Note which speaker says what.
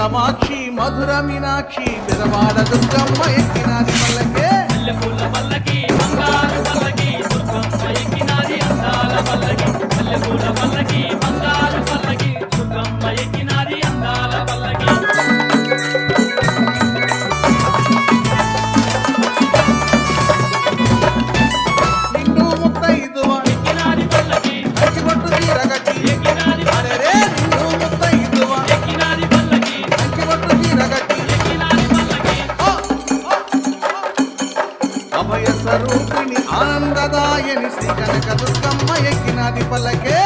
Speaker 1: కామాక్షి మధుర మీనాక్షి బెదవాడ దుర్గమ్మ ఎక్కినాది పల్లకే
Speaker 2: మల్లెపూల పల్లకి బంగారు పల్లకి దుర్గమ్మ ఎక్కినాది అందాల పల్లకి మల్లెపూల పల్లకి బంగారు పల్లకి దుర్గమ్మ ఎక్కినాది అందాల పల్లకి
Speaker 1: నిండు ముత్తైదువ
Speaker 2: ఎక్కినాది పల్లకి
Speaker 1: కంచిపట్టు చీరగట్టి
Speaker 2: ఎక్కినాది
Speaker 1: అరెరే నిండు ముత్తైదువ
Speaker 2: ఎక్కినాది పల్లకి
Speaker 1: కంచిపట్టు చీరగట్టి
Speaker 2: ఎక్కినాది పల్లకి
Speaker 1: అభయ స్వరూపిణి ఆనందదాయని శ్రీ కనక దుర్గమ్మ ఎక్కినాది పల్లకే